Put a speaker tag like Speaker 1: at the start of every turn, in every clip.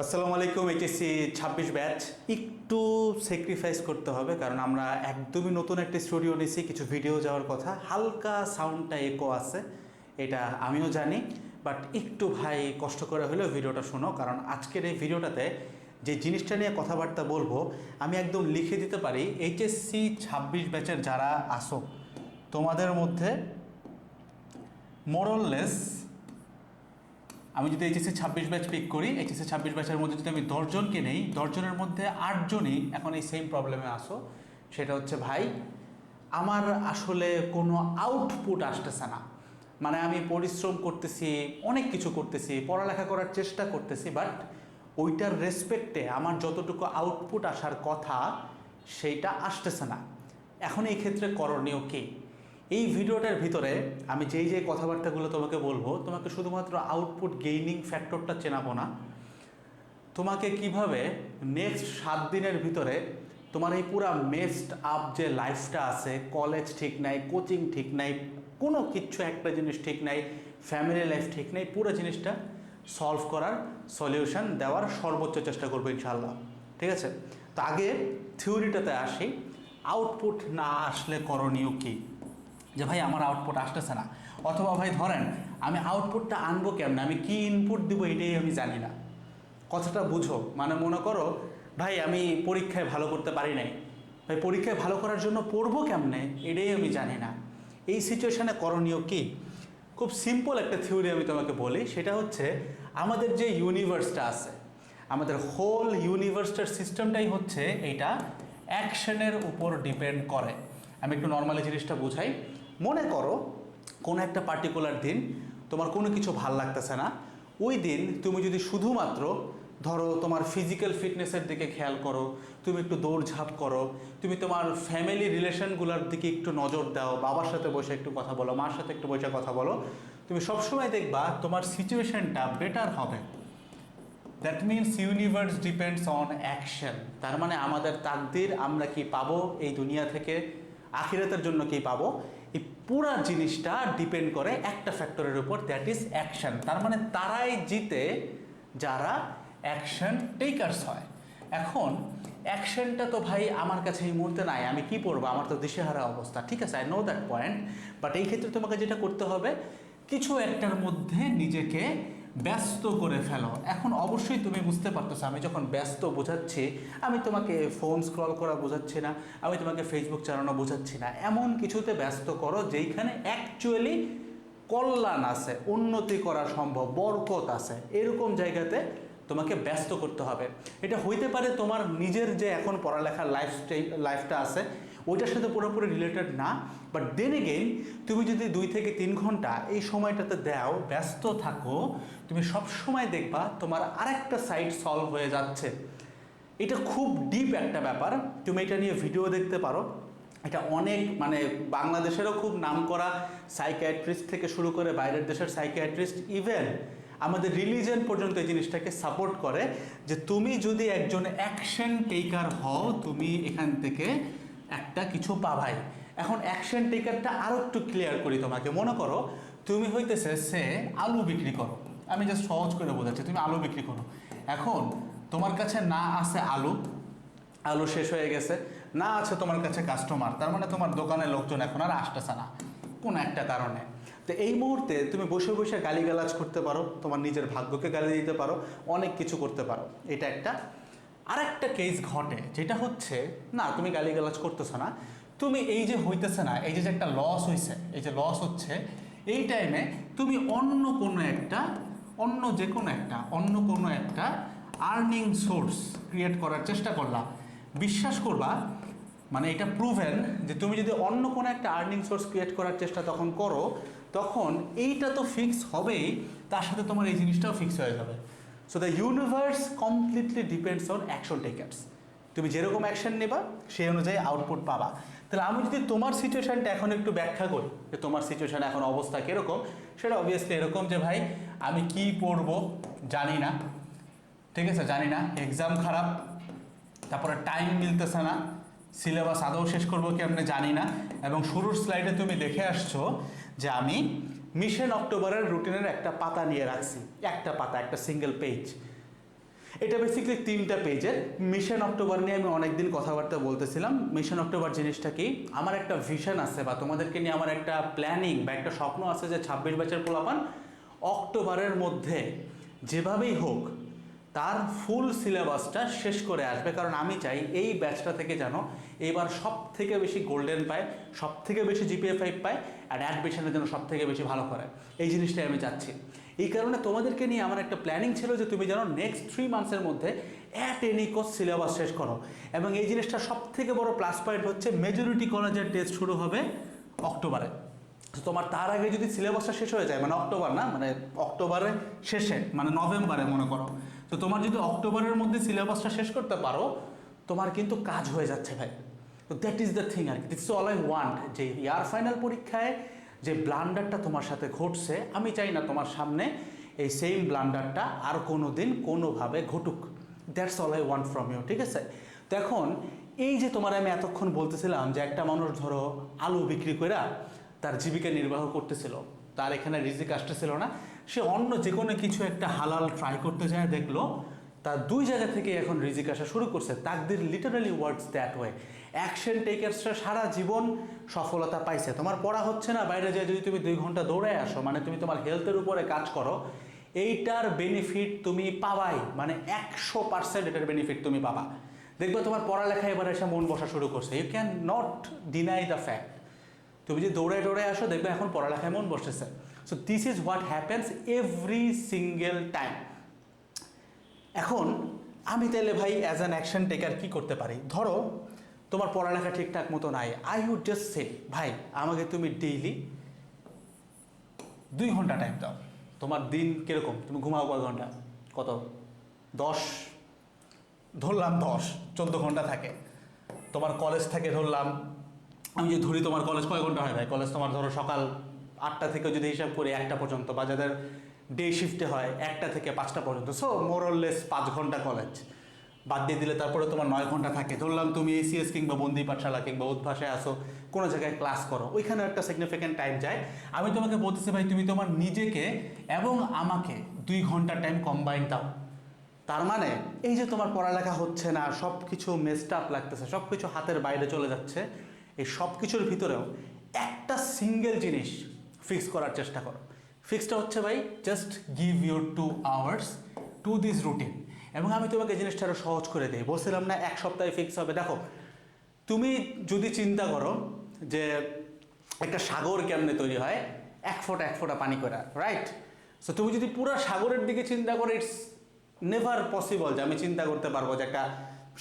Speaker 1: আসসালামু আলাইকুম। HSC 26 batch একটু স্যাক্রিফাইস করতে হবে, কারণ আমরা একদমই নতুন একটা স্টুডিও নিয়েছি। কিছু ভিডিও যাওয়ার কথা, হালকা সাউন্ডটা একো আছে, এটা আমিও জানি, বাট একটু ভাই কষ্ট করে হলেও ভিডিওটা শোনো। কারণ আজকের এই ভিডিওটাতে যে জিনিসটা নিয়ে কথাবার্তা বলবো, আমি একদম লিখে দিতে পারি এইচএসসি 26 ব্যাচের যারা আসো তোমাদের মধ্যে মোরললেস, আমি যদি এইচএসসি 26 ব্যাচ পিক করি, এইচএসসি 26 ব্যাচের মধ্যে যদি আমি 10 জনকে নেই, 10 জনের মধ্যে 8 জনই এখন এই সেম প্রবলেমে আসো। সেটা হচ্ছে ভাই, আমার আসলে কোনো আউটপুট আসতেছে না। মানে আমি পরিশ্রম করতেছি, অনেক কিছু করতেছি, পড়ালেখা করার চেষ্টা করতেছি, বাট ওইটার রেসপেক্টে আমার যতটুকু আউটপুট আসার কথা সেইটা আসতেছে না। এখন এই ক্ষেত্রে করণীয় কী? এই ভিডিওটার ভিতরে আমি যেই কথাবার্তাগুলো তোমাকে বলবো, তোমাকে শুধুমাত্র আউটপুট গেইনিং ফ্যাক্টরটা চেনাবো না, তোমাকে কিভাবে নেক্সট 7 দিনের ভিতরে তোমার এই পুরা মেসড আপ যে লাইফটা আছে, কলেজ ঠিক নাই, কোচিং ঠিক নাই, কোনো কিচ্ছু একটা জিনিস ঠিক নাই, ফ্যামিলি লাইফ ঠিক নাই, পুরো জিনিসটা সলভ করার, সলিউশন দেওয়ার সর্বোচ্চ চেষ্টা করবো ইনশাআল্লাহ। ঠিক আছে? তো আগে থিওরিটাতে আসি। আউটপুট না আসলে করণীয় কী? যে ভাই আমার আউটপুট আসতেছে না, অথবা ভাই ধরেন আমি আউটপুটটা আনবো কেমনে, আমি কি ইনপুট দিব এটাই আমি জানি না। কথাটা বুঝো, মানে মনে করো ভাই আমি পরীক্ষায় ভালো করতে পারি নাই, ভাই পরীক্ষায় ভালো করার জন্য পড়বো কেমনে এটাই আমি জানি না। এই সিচুয়েশানে করণীয় কি? খুব সিম্পল একটা থিওরি আমি তোমাকে বলি, সেটা হচ্ছে আমাদের যে ইউনিভার্সটা আছে, আমাদের হোল ইউনিভার্সটার সিস্টেমটাই হচ্ছে এইটা অ্যাকশনের উপর ডিপেন্ড করে। আমি একটু নর্মালি জিনিসটা বুঝাই। মনে করো কোনো একটা পার্টিকুলার দিন তোমার কোনো কিছু ভাল লাগতেছে না, ওই দিন তুমি যদি শুধুমাত্র ধরো তোমার ফিজিক্যাল ফিটনেসের দিকে খেয়াল করো, তুমি একটু দৌড়ঝাঁপ করো, তুমি তোমার ফ্যামিলি রিলেশনগুলোর দিকে একটু নজর দাও, বাবার সাথে বসে একটু কথা বলো, মার সাথে একটু বসে কথা বলো, তুমি সবসময় দেখবা তোমার সিচুয়েশনটা বেটার হবে। That means universe depends on action. তার মানে আমাদের তাকদির, আমরা কি পাবো এই দুনিয়া থেকে, আখিরাতের জন্য কি পাবো, এই পুরা জিনিসটা ডিপেন্ড করে একটা ফ্যাক্টরের উপর, দ্যাট ইজ অ্যাকশন। তার মানে তারাই জিতে যারা অ্যাকশন টেকার্স হয়। এখন অ্যাকশনটা তো ভাই আমার কাছে এই মুহূর্তে নাই, আমি কি পড়বো, আমার তো দিশেহারা অবস্থা। ঠিক আছে, I know that point, but এই ক্ষেত্রে তোমাকে যেটা করতে হবে, কিছু একটার মধ্যে নিজেকে ব্যস্ত করে ফেলো। এখন অবশ্যই তুমি বুঝতে পারতেছো আমি যখন ব্যস্ত বোঝাচ্ছি, আমি তোমাকে ফোন স্ক্রল করা বোঝাচ্ছি না, আমি তোমাকে ফেসবুক চালানো বোঝাচ্ছি না, এমন কিছুতে ব্যস্ত করো যেইখানে অ্যাকচুয়ালি কল্যাণ আছে, উন্নতি করা সম্ভব, বরকত আছে, এরকম জায়গাতে তোমাকে ব্যস্ত করতে হবে। এটা হইতে পারে তোমার নিজের যে এখন পড়ালেখার লাইফটা আছে ওইটার সাথে পুরোপুরি রিলেটেড না, বাট দেন এগেইন তুমি যদি 2 থেকে 3 ঘন্টা এই সময়টাতে দাও, ব্যস্ত থাকো, তুমি সব সময় দেখবা তোমার আরেকটা সাইড সলভ হয়ে যাচ্ছে। এটা খুব ডিপ একটা ব্যাপার, তুমি এটা নিয়ে ভিডিও দেখতে পারো। এটা অনেক মানে বাংলাদেশেরও খুব নামকরা সাইকিয়াট্রিস্ট থেকে শুরু করে বাইরের দেশের সাইকিয়াট্রিস্ট, ইভেন আমাদের রিলিজিয়ন পর্যন্ত এই জিনিসটাকে সাপোর্ট করে যে তুমি যদি একজন অ্যাকশন টেকার হও, তুমি এখান থেকে একটা কিছু পাবাই। এখন অ্যাকশন টেকারটা আরও একটু ক্লিয়ার করি তোমাকে। মনে করো তুমি হইতেছে সে আলু বিক্রি করো, আমি জাস্ট সহজ করে বোঝাচ্ছি, তুমি আলু বিক্রি করো। এখন তোমার কাছে না আছে আলু, আলু শেষ হয়ে গেছে, না আছে তোমার কাছে কাস্টমার, তার মানে তোমার দোকানে লোকজন এখন আর আসতেছে না কোনো একটা কারণে। তো এই মুহূর্তে তুমি বসে বসে গালিগালাজ করতে পারো, তোমার নিজের ভাগ্যকে গালি দিতে পারো, অনেক কিছু করতে পারো। এটা একটা। আরেকটা কেস ঘটে, যেটা হচ্ছে না তুমি গালিগালাজ করতেছো না, তুমি এই যে হইতেছে না, এই যে একটা লস হয়েছে, এই যে লস হচ্ছে, এই টাইমে তুমি অন্য কোনো একটা আর্নিং সোর্স ক্রিয়েট করার চেষ্টা করলা। বিশ্বাস করবা, মানে এটা প্রুভেন যে তুমি যদি অন্য কোনো একটা আর্নিং সোর্স ক্রিয়েট করার চেষ্টা তখন করো, তখন এইটা তো ফিক্স হবেই, তার সাথে তোমার এই জিনিসটাও ফিক্স হয়ে যাবে। So the universe completely depends on action takers. তুমি যেরকম অ্যাকশন নেবা সেই অনুযায়ী আউটপুট পাবা। তাহলে আমি যদি তোমার সিচুয়েশানটা এখন একটু ব্যাখ্যা করি যে তোমার সিচুয়েশান এখন অবস্থা কীরকম, সেটা অবভিয়াসলি এরকম যে ভাই আমি কি পড়বো জানি না, ঠিক আছে, জানি না, এক্সাম খারাপ, তারপরে টাইম মিলতেছে না, সিলেবাস আদৌ শেষ করবো কি আপনি জানি না, এবং শুরুর স্লাইডে তুমি দেখে আসছো যে আমি মিশন অক্টোবরের রুটিনের একটা পাতা নিয়ে রাখছি, একটা পাতা, একটা সিঙ্গেল পেজ। এটা বেসিক্যালি 3টা পেজের। মিশন অক্টোবর নিয়ে আমি অনেকদিন কথাবার্তা বলতেছিলাম। মিশন অক্টোবর জিনিসটা কি, আমার একটা ভিশন আছে বা তোমাদেরকে নিয়ে আমার একটা প্ল্যানিং বা একটা স্বপ্ন আছে যে 26 ব্যাচের পোলাপান অক্টোবরের মধ্যে যেভাবেই হোক তার ফুল সিলেবাসটা শেষ করে আসবে। কারণ আমি চাই এই ব্যাচটা থেকে যেন এবার সব থেকে বেশি গোল্ডেন পায়, সব থেকে বেশি জিপিএ 5 পায়, আর অ্যাডমিশনে যেন সব থেকে বেশি ভালো করে, এই জিনিসটাই আমি চাচ্ছি। এই কারণে তোমাদেরকে নিয়ে আমার একটা প্ল্যানিং ছিল যে তুমি যেন নেক্সট 3 মান্থসের মধ্যে অ্যাট এনি কস্ট সিলেবাস শেষ করো। এবং এই জিনিসটা সব থেকে বড় প্লাস পয়েন্ট হচ্ছে মেজরিটি কলেজের টেস্ট শুরু হবে অক্টোবরে। তো তোমার তার আগে যদি সিলেবাসটা শেষ হয়ে যায়, মানে অক্টোবর না, মানে অক্টোবরের শেষে, মানে নভেম্বরে মনে করো, তো তোমার যদি অক্টোবরের মধ্যে সিলেবাসটা শেষ করতে পারো তোমার কিন্তু কাজ হয়ে যাচ্ছে ভাই। তো দ্যাট ইজ দ্য থিং আর কি, this is all I want. যে ইয়ার ফাইনাল পরীক্ষায় যে ব্লান্ডারটা তোমার সাথে ঘটছে, আমি চাই না তোমার সামনে এই সেম ব্লান্ডারটা আর কোনো দিন কোনোভাবে ঘটুক। That's all I want from you, ঠিক আছে? তো এখন এই যে তোমার আমি এতক্ষণ বলতেছিলাম যে একটা মানুষ ধরো আলু বিক্রি করে তার জীবিকা নির্বাহ করতেছিল, তার এখানে রিজিক আসতেছিল না, সে অন্য যে কোনো কিছু একটা হালাল ট্রাই করতে যায়, দেখলো তার 2 জায়গা থেকে এখন রিজিক আসা শুরু করছে। তাকদির literally words that way. Action টেকার্সরা সারা জীবন সফলতা পাইছে। তোমার পড়া হচ্ছে না, বাইরে যায় যদি তুমি 2 ঘন্টা দৌড়ায় আসো, মানে তুমি তোমার হেলথের উপরে কাজ করো, এইটার বেনিফিট তুমি পাবাই, মানে 100% এটার বেনিফিট তুমি পাবা। দেখবে তোমার পড়ালেখা এবার এসে মন বসা শুরু করছে। You can not deny the fact. তুমি যদি দৌড়ায় আসো দেখবে এখন পড়ালেখায় মন বসতেছে। So this is what happens every single time. এখন আমি তাহলে ভাই অ্যাজ অ্যান অ্যাকশন টেকার কী করতে পারি? ধরো তোমার পড়ালেখা ঠিকঠাক মতো নাই, আই উড জাস্ট সে ভাই আমাকে তুমি ডেইলি 2 ঘন্টা টাইম দাও। তোমার দিন কীরকম, তুমি ঘুমাও কয় ঘন্টা? কত? 10, ধরলাম 10, 14 ঘন্টা থাকে। তোমার কলেজ থাকে ধরলাম, আমি যে ধরি তোমার কলেজ কয় ঘন্টা হয় ভাই? কলেজ তোমার ধরো সকাল 8টা থেকে যদি হিসাব করি 1টা পর্যন্ত, বা যাদের ডে শিফটে হয় 1টা থেকে 5টা পর্যন্ত, সো মোরলেস 5 ঘন্টা কলেজ বাদ দিয়ে দিলে তারপরে তোমার 9 ঘন্টা থাকে। ধরলাম তুমি এসিএস কিংবা বন্দি পাঠশালা কিংবা উদ্ভাসে আসো, কোনো জায়গায় ক্লাস করো, ওইখানে একটা সিগনিফিক্যান্ট টাইম যায়। আমি তোমাকে বলতেছি ভাই তুমি তোমার নিজেকে এবং আমাকে 2 ঘন্টা টাইম কম্বাইন দাও। তার মানে এই যে তোমার পড়ালেখা হচ্ছে না, সব কিছু মেসড আপ লাগতেছে, সব কিছু হাতের বাইরে চলে যাচ্ছে, এই সব কিছুর ভিতরেও একটা সিঙ্গেল জিনিস ফিক্স করার চেষ্টা করো। ফিক্সটা হচ্ছে ভাই just give your 2 hours to this routine. এবং আমি তোমাকে জিনিসটা আরও সহজ করে দিই। বলছিলাম না 1 সপ্তাহে ফিক্স হবে? দেখো তুমি যদি চিন্তা করো যে একটা সাগর কেমনে তৈরি হয়, 1 ফোঁটা পানি করে, রাইট? সো তুমি যদি পুরো সাগরের দিকে চিন্তা করো, ইটস নেভার পসিবল যে আমি চিন্তা করতে পারবো যে একটা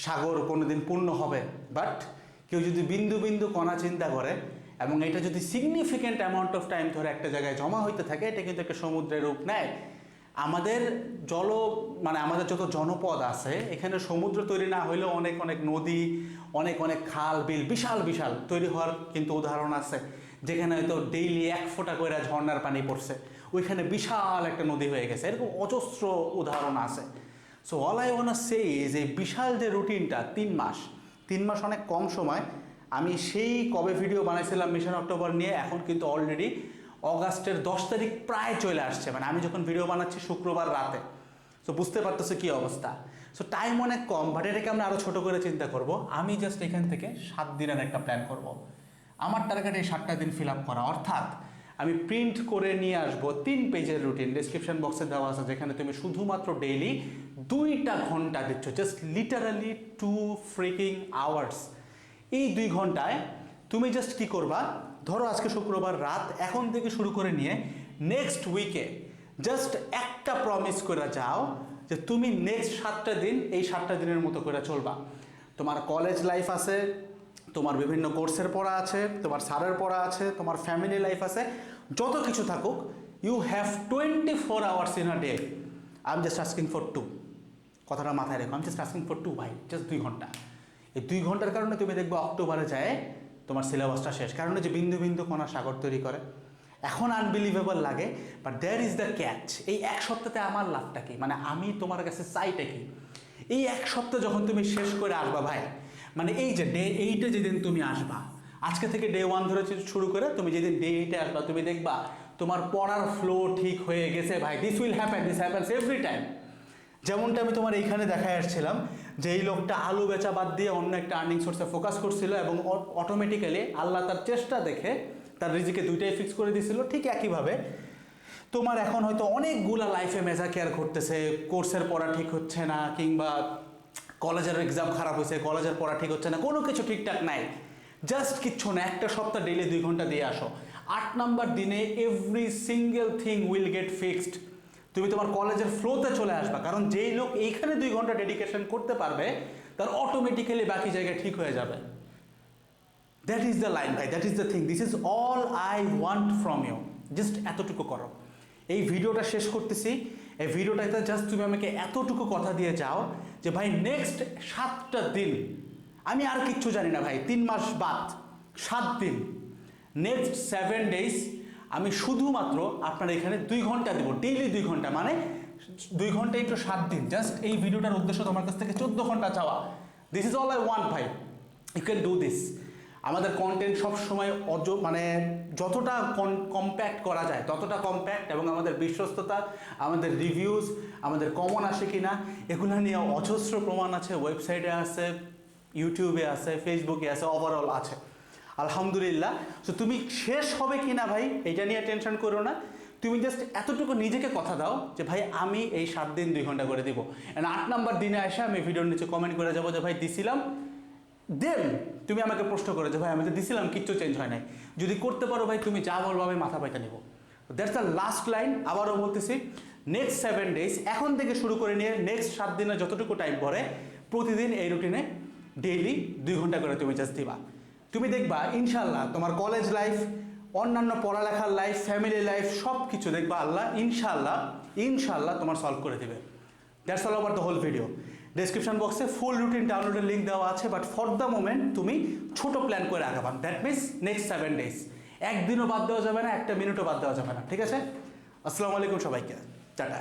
Speaker 1: সাগর কোনোদিন পূর্ণ হবে। বাট কেউ যদি বিন্দু বিন্দু কণা চিন্তা করে এবং এটা যদি সিগনিফিক্যান্ট অ্যামাউন্ট অফ টাইম ধরে একটা জায়গায় জমা হইতে থাকে, এটা কিন্তু একটা সমুদ্রের রূপ নেয়। আমাদের আমাদের যত জনপদ আছে এখানে সমুদ্র তৈরি না হইলেও অনেক অনেক নদী, অনেক অনেক খাল বিল বিশাল বিশাল তৈরি হওয়ার কিন্তু উদাহরণ আছে, যেখানে হয়তো ডেইলি 1 ফোঁটা করে ঝর্ণার পানি পড়ছে, ওইখানে বিশাল একটা নদী হয়ে গেছে। এরকম অজস্র উদাহরণ আছে। সো অল আই ওয়ান্ট সে যে বিশাল যে রুটিনটা 3 মাস অনেক কম সময়। আমি সেই কবে ভিডিও বানাইছিলাম মিশন অক্টোবর নিয়ে, এখন কিন্তু অলরেডি অগাস্টের 10 তারিখ প্রায় চলে আসছে, মানে আমি যখন ভিডিও বানাচ্ছি শুক্রবার রাতে। সো বুঝতে পারতেছো কী অবস্থা। সো টাইম অনেক কম, বাট এটাকে আমরা আরও ছোটো করে চিন্তা করব। আমি জাস্ট এখান থেকে 7 দিনের একটা প্ল্যান করব। আমার টার্গেট এই 7টা দিন ফিল আপ করা, অর্থাৎ আমি প্রিন্ট করে নিয়ে আসবো 3 পেজের রুটিন, ডিসক্রিপশন বক্সে দেওয়া আছে, যেখানে তুমি শুধুমাত্র ডেইলি 2টা ঘন্টা দিচ্ছ, জাস্ট লিটারালি 2 ফ্রিকিং আওয়ার্স। এই 2 ঘন্টায় তুমি জাস্ট কী করবা, ধরো আজকে শুক্রবার রাত, এখন থেকে শুরু করে নিয়ে নেক্সট উইকে জাস্ট একটা প্রমিস করে যাও যে তুমি নেক্সট 7টা দিন এই 7টা দিনের মতো করে চলবা। তোমার কলেজ লাইফ আছে, তোমার বিভিন্ন কোর্সের পড়া আছে, তোমার স্যারের পড়া আছে, তোমার ফ্যামিলি লাইফ আছে, যত কিছু থাকুক, you have 24 hours in a day. I am just asking for 2। কথাটা মাথায় রেখো, I am just asking for 2 ভাই, জাস্ট 2 ঘন্টা। এই 2 ঘন্টার কারণে তুমি দেখবে অক্টোবরে যায় তোমার সিলেবাসটা শেষ। কারণ যে বিন্দু বিন্দু কণা সাগর তৈরি করে, এখন আনবিলিভেবল লাগে, but there is the catch. এই 1 সপ্তাহে আমার লাভটা কি, মানে আমি তোমার কাছে চাইটা কি? এই 1 সপ্তাহ যখন তুমি শেষ করে আসবা ভাই, মানে এই যে ডে 8-এ যেদিন তুমি আসবা, আজকে থেকে ডে 1 ধরে শুরু করে তুমি যেদিন ডে 8-এ আসবা, তুমি দেখবা তোমার পড়ার ফ্লো ঠিক হয়ে গেছে ভাই। This will happen, this happens every time. যেমনটা আমি তোমার এইখানে দেখায় আসছিলাম যে এই লোকটা আলু বেচা বাদ দিয়ে অন্য একটা আর্নিং সোর্সে ফোকাস করছিল এবং অটোমেটিক্যালি আল্লাহ তার চেষ্টা দেখে তার রিজিকে দুইটাই ফিক্স করে দিয়েছিল। ঠিক একইভাবে তোমার এখন হয়তো অনেকগুলা লাইফে মেজা কেয়ার ঘটতেছে, কোর্সের পড়া ঠিক হচ্ছে না, কিংবা কলেজের এক্সাম খারাপ হয়েছে, কলেজের পড়া ঠিক হচ্ছে না, কোনো কিছু ঠিকঠাক নাই, জাস্ট কিচ্ছু না, একটা সপ্তাহ ডেইলি 2 ঘন্টা দিয়ে আসো, 8 নাম্বার দিনে every single thing will get fixed. তুমি তোমার কলেজের ফ্লোতে চলে আসবা, কারণ যেই লোক এইখানে 2 ঘন্টা ডেডিকেশন করতে পারবে তার অটোমেটিক্যালি বাকি জায়গায় ঠিক হয়ে যাবে। দ্যাট ইজ দ্য লাইন ভাই, that is the thing, this is all I want from you. Just এতটুকু করো। এই ভিডিওটা শেষ করতেছি, এই ভিডিওটাতে জাস্ট তুমি আমাকে এতটুকু কথা দিয়ে যাও যে ভাই নেক্সট 7টা দিন, আমি আর কিচ্ছু জানি না ভাই, 3 মাস বাদ 7 দিন, নেক্সট 7 ডেজ আমি শুধুমাত্র আপনার এখানে 2 ঘন্টা দেবো, ডেইলি 2 ঘন্টা, মানে 2 ঘন্টা ইন্টু 7 দিন। জাস্ট এই ভিডিওটার উদ্দেশ্য তোমার কাছ থেকে 14 ঘন্টা চাওয়া। This is all I want ভাই, ইউ ক্যান ডু দিস। আমাদের কন্টেন্ট সবসময় মানে যতটা কম্প্যাক্ট করা যায় ততটা কম্প্যাক্ট, এবং আমাদের বিশ্বস্ততা, আমাদের রিভিউজ, আমাদের কমন আসে কিনা এগুলো নিয়ে অজস্র প্রমাণ আছে, ওয়েবসাইটে আছে, ইউটিউবে আছে, ফেসবুকে আছে, ওভারঅল আছে আলহামদুলিল্লাহ। সো তুমি শেষ হবে কিনা ভাই এটা নিয়ে টেনশন করো না, তুমি জাস্ট এতটুকু নিজেকে কথা দাও যে ভাই আমি এই 7 দিন 2 ঘন্টা করে দিব, অ্যান্ড 8 নাম্বার দিনে এসে আমি ভিডিওর নিচে কমেন্ট করে যাবো যে ভাই দিছিলাম। দেন তুমি আমাকে প্রশ্ন করো যে ভাই আমি তো দিছিলাম, কিচ্ছু চেঞ্জ হয় নাই। যদি করতে পারো ভাই তুমি যা বলবো আমি মাথা পাইতে নেবো। That's the last line. আবারও বলতেছি, নেক্সট 7 ডেজ এখন থেকে শুরু করে নিয়ে নেক্সট 7 দিনে যতটুকু টাইম পরে প্রতিদিন এই রুটিনে ডেইলি 2 ঘন্টা করে তুমি জাস্ট দিবা। তুমি দেখবা ইনশাল্লাহ তোমার কলেজ লাইফ, অন্যান্য পড়ালেখার লাইফ, ফ্যামিলি লাইফ সব কিছু দেখবা আল্লাহ ইনশাল্লাহ তোমার সলভ করে দেবে। That's all over the whole video. Description বক্সে ফুল রুটিন ডাউনলোডের লিঙ্ক দেওয়া আছে, বাট ফর দ্য মোমেন্ট তুমি ছোট প্ল্যান করে আগাবা। দ্যাট মিনস নেক্সট 7 ডেজ, একদিনও বাদ দেওয়া যাবে না, একটা মিনিটও বাদ দেওয়া যাবে না, ঠিক আছে? আসসালামু আলাইকুম সবাইকে, টাটা।